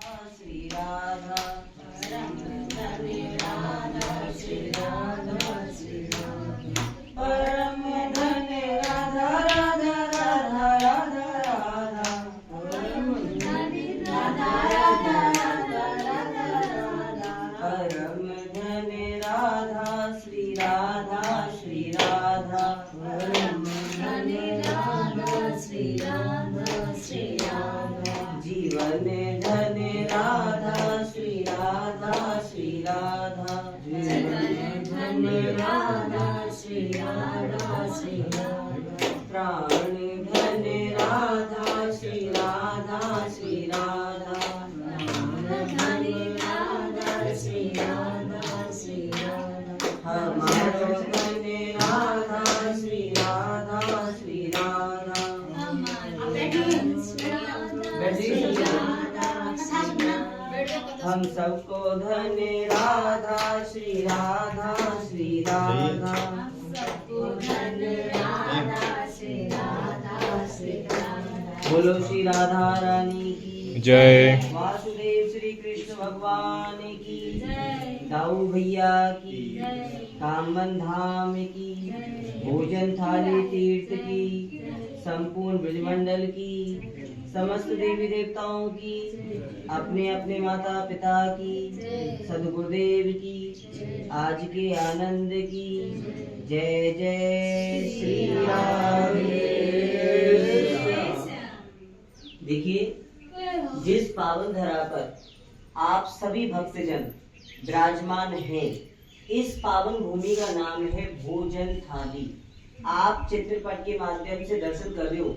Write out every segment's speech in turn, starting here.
श्री राधा परम धन्य राधा श्री राधा श्री राधा परम धन्य राधा राधा राधा राधा राधा परम धन्य राधा राधा राधा राधा राधा परम धन्य राधा श्री राधा श्री राधा परम धन्य राधा श्री राधा श्री राधा जीवन धन्य राधा श्री राधा श्री राधा जीवन धन्य राधा श्री राधा श्री राधा प्राण धन्य राधा श्री राधा श्री राधा प्राण धन्य राधा श्री राधा श्री राधा हमारो धन्य राधा श्री राधा श्री राधा हम सबको धन्य राधा श्री राधा श्री राधा सबको धन्य राधा श्री राधा श्री राधा बोलो श्री राधा रानी की जय। वासुदेव श्री कृष्ण भगवान की जय। दाऊ भैया की जय। कामन धाम की भोजन थाली तीर्थ की संपूर्ण ब्रजमंडल की समस्त देवी देवताओं की अपने अपने माता पिता की सदगुरुदेव की आज के आनंद की जय जय श्री राधे। देखिए जिस पावन धरा पर आप सभी भक्तजन विराजमान हैं इस पावन भूमि का नाम है भोजन थाली। आप चित्रपट के माध्यम से दर्शन कर रहे हो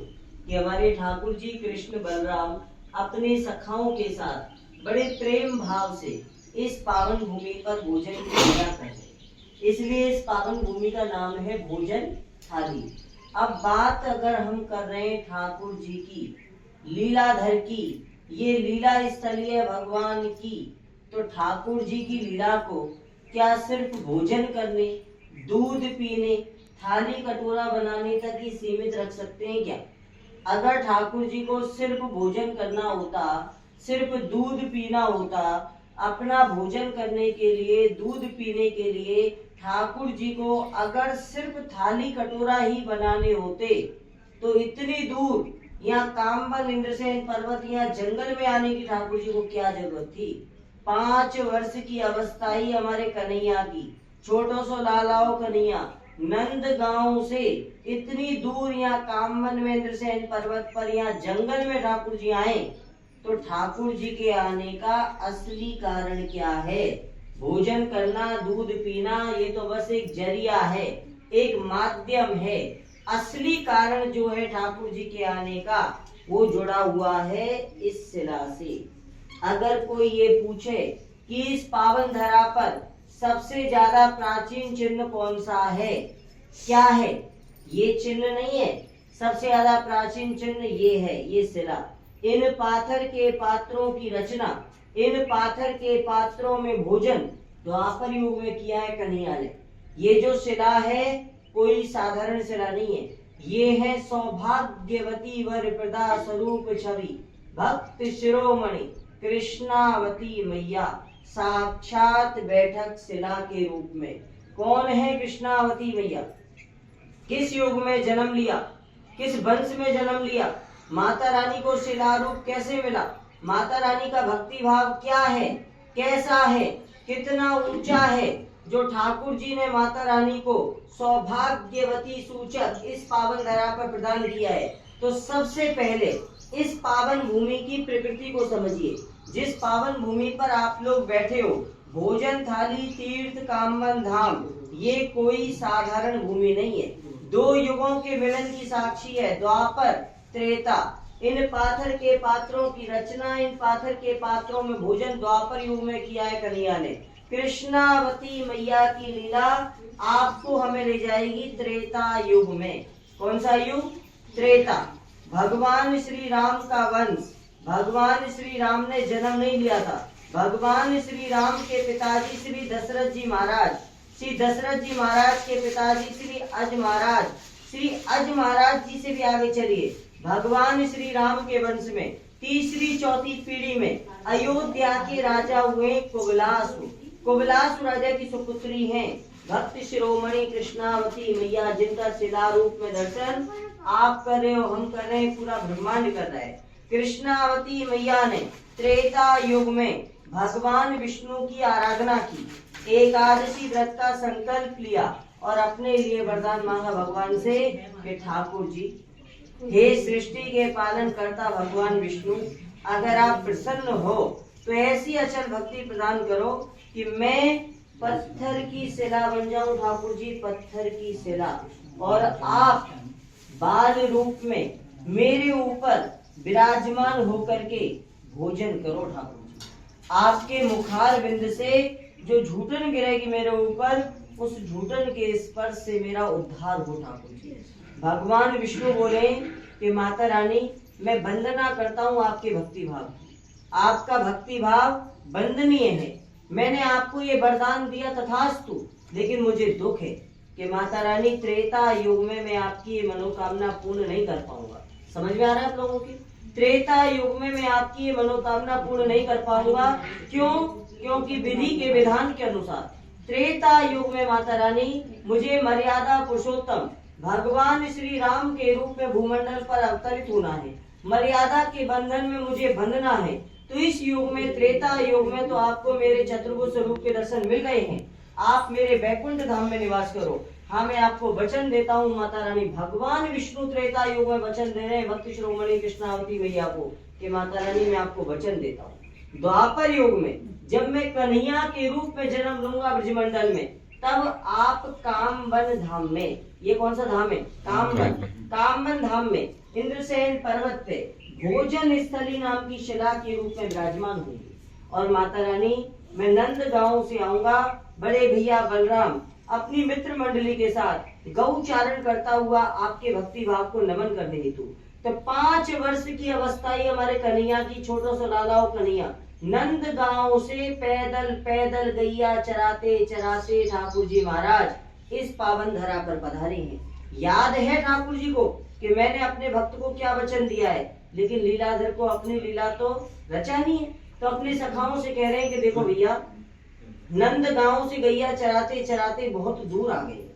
कि हमारे ठाकुर जी कृष्ण बलराम अपने सखाओं के साथ बड़े प्रेम भाव से इस पावन भूमि पर भोजन की क्रिया कर रहे, इसलिए इस पावन भूमि का नाम है भोजन थाली। अब बात अगर हम कर रहे हैं ठाकुर जी की लीलाधर की, ये लीला स्थलीय भगवान की, तो ठाकुर जी की लीला को क्या सिर्फ भोजन करने, दूध पीने, थाली कटोरा बनाने तक ही सीमित रख सकते हैं क्या? अगर ठाकुर जी को सिर्फ भोजन करना होता, सिर्फ दूध पीना होता, अपना भोजन करने के लिए, दूध पीने के लिए ठाकुर जी को अगर सिर्फ थाली कटोरा ही बनाने होते तो इतनी दूर यहाँ काम्बल इंद्रसेन पर्वत यहाँ जंगल में आने की ठाकुर जी को क्या जरूरत थी? 5 वर्ष की अवस्था ही हमारे कन्हैया की, छोटो सो लालाओ कन्हैया नंद गांव से इतनी दूर यहाँ कामवन में इंद्रसेन पर्वत पर यहाँ जंगल में ठाकुर जी आए, तो ठाकुर जी के आने का असली कारण क्या है? भोजन करना, दूध पीना, ये तो बस एक जरिया है, एक माध्यम है। असली कारण जो है ठाकुर जी के आने का वो जुड़ा हुआ है इस शिला से। अगर कोई ये पूछे कि इस पावन धरा पर सबसे ज्यादा प्राचीन चिन्ह कौन सा है, क्या है? ये चिन्ह नहीं है, सबसे ज्यादा प्राचीन चिन्ह ये है, ये शिला। इन पाथर के पात्रों की रचना, इन पाथर के पात्रों में भोजन द्वापर युग में किया है कन्हैया ने। ये जो शिला है कोई साधारण शिला नहीं है, ये है सौभाग्यवती वर प्रदा स्वरूप छवि भक्त शिरोमणि कृष्णावती मैया साक्षात बैठक शिला के रूप में। कौन है कृष्णावती मैया? किस युग में जन्म लिया, किस वंश में जन्म लिया, माता रानी को शिला रूप कैसे मिला, माता रानी का भक्ति भाव क्या है, कैसा है, कितना ऊंचा है, जो ठाकुर जी ने माता रानी को सौभाग्यवती सूचक इस पावन धरा पर प्रदान किया है। तो सबसे पहले इस पावन भूमि की प्रकृति को समझिए। जिस पावन भूमि पर आप लोग बैठे हो, भोजन थाली तीर्थ कामवन धाम, ये कोई साधारण भूमि नहीं है। 2 युगों के मिलन की साक्षी है, द्वापर त्रेता। इन पाथर के पात्रों की रचना, इन पाथर के पात्रों में भोजन द्वापर युग में किया है कन्हैया ने। कृष्णावती मैया की लीला आपको हमें ले जाएगी त्रेता युग में। कौन सा युग? त्रेता। भगवान श्री राम का वंश, भगवान श्री राम ने जन्म नहीं लिया था। भगवान श्री राम के पिताजी श्री दशरथ जी महाराज, श्री दशरथ जी महाराज के पिताजी श्री अज महाराज, श्री अज महाराज जी से भी आगे चलिए। भगवान श्री राम के वंश में तीसरी चौथी पीढ़ी में अयोध्या के राजा हुए कुबलासु। कुबलासु राजा की सुपुत्री हैं भक्त शिरोमणि कृष्णावती मैया, जिनका शिला रूप में दर्शन आप कर रहे हो, हम कर रहे हैं, पूरा ब्रह्मांड कर रहा है। कृष्णावती मैया ने त्रेता युग में भगवान विष्णु की आराधना की, एकादशी व्रत का संकल्प लिया और अपने लिए वरदान मांगा भगवान से कि ठाकुर जी, हे सृष्टि के पालन करता भगवान विष्णु, अगर आप प्रसन्न हो तो ऐसी अचल भक्ति प्रदान करो कि मैं पत्थर की शिला बन जाऊं ठाकुर जी, पत्थर की शिला, और आप बाल रूप में मेरे ऊपर विराजमान होकर के भोजन करो ठाकुर जी। आपके मुखार बिंद से जो झूठन गिरेगी मेरे ऊपर, उस झूठन के स्पर्श से मेरा उद्धार हो ठाकुर जी। भगवान विष्णु बोले कि माता रानी, मैं वंदना करता हूँ आपके भक्ति भाव की, आपका भक्ति भाव वंदनीय है, मैंने आपको ये वरदान दिया तथास्तु, लेकिन मुझे दुख है कि माता रानी त्रेता युग में मैं आपकी ये मनोकामना पूर्ण नहीं कर पाऊंगा। समझ में आ रहा है आप लोगों की? त्रेता युग में मैं आपकी ये मनोकामना पूर्ण नहीं कर पाऊंगा। क्यों? क्योंकि विधि के विधान के अनुसार त्रेता युग में माता रानी मुझे मर्यादा पुरुषोत्तम भगवान श्री राम के रूप में भूमंडल पर अवतरित होना है, मर्यादा के बंधन में मुझे बंधना है। तो इस युग में, त्रेता युग में, तो आपको मेरे चतुर्भुज स्वरूप के दर्शन मिल गए हैं, आप मेरे बैकुंठ धाम में निवास करो। हाँ, मैं आपको वचन देता हूँ माता रानी, भगवान विष्णु त्रेता युग में वचन दे रहे हैं भक्त शिरोमणि कृष्णावती मैया को कि माता रानी मैं आपको वचन देता हूँ, द्वापर युग में जब मैं कन्हैया के रूप में जन्म लूंगा ब्रजमंडल में, तब आप कामवन धाम में, ये कौन सा धाम है? कामवन। कामवन धाम में इंद्रसेन पर्वत पे भोजन स्थली नाम की शिला के रूप में विराजमान होंगी। और माता रानी, मैं नंद गांव से आऊंगा, बड़े भैया बलराम अपनी मित्र मंडली के साथ गौचारण करता हुआ आपके भक्ति भाव को नमन करने हेतु, तो 5 वर्ष की अवस्था ही हमारे कन्हैया की, छोटो सा लाला कन्हैया नंद गांव से पैदल पैदल गैया चराते चराते ठाकुर जी महाराज इस पावन धरा पर पधारे हैं। याद है ठाकुर जी को कि मैंने अपने भक्त को क्या वचन दिया है, लेकिन लीलाधर को अपनी लीला तो रचा नहीं है। तो अपने सखाओं से कह रहे हैं कि देखो भैया, नंद गांव से गैया चराते चराते बहुत दूर आ गए,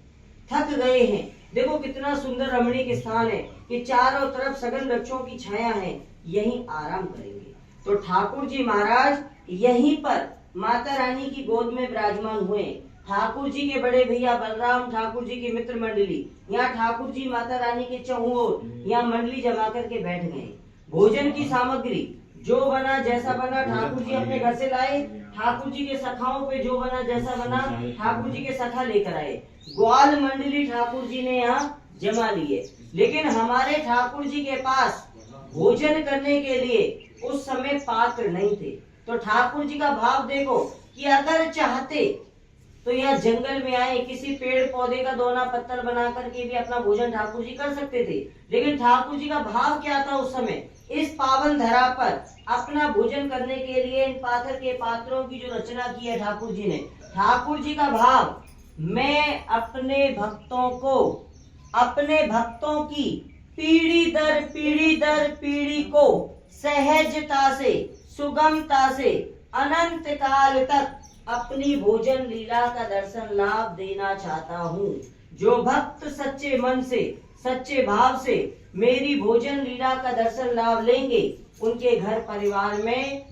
थक गए हैं। देखो कितना सुंदर रमणीक स्थान है कि चारों तरफ सघन वृक्षों की छाया है, यहीं आराम करेंगे। तो ठाकुर जी महाराज यहीं पर माता रानी की गोद में विराजमान हुए। ठाकुर जी के बड़े भैया बलराम, ठाकुर जी की मित्र मंडली, यहाँ ठाकुर जी माता रानी के चहुओर यहाँ मंडली जमा करके बैठ गए। भोजन की सामग्री जो बना जैसा बना ठाकुर जी अपने घर से लाए, ठाकुर जी के सखाओं पे जो बना जैसा बना ठाकुर जी के सखा लेकर आए। ग्वाल मंडली ठाकुर जी ने यहाँ जमा लिए, लेकिन हमारे ठाकुर जी के पास भोजन करने के लिए उस समय पात्र नहीं थे। तो ठाकुर जी का भाव देखो कि अगर चाहते तो यहाँ जंगल में आए, किसी पेड़ पौधे का दोना पत्तल बना करके भी अपना भोजन ठाकुर जी कर सकते थे, लेकिन ठाकुर जी का भाव क्या था उस समय? इस पावन धरा पर अपना भोजन करने के लिए इन पाथर के पात्रों की जो रचना की है ठाकुर जी ने, ठाकुर जी का भाव, मैं अपने भक्तों की पीढ़ी दर पीढ़ी को सहजता से, सुगमता से अनंत काल तक अपनी भोजन लीला का दर्शन लाभ देना चाहता हूँ। जो भक्त सच्चे मन से, सच्चे भाव से मेरी भोजन लीला का दर्शन लाभ लेंगे, उनके घर परिवार में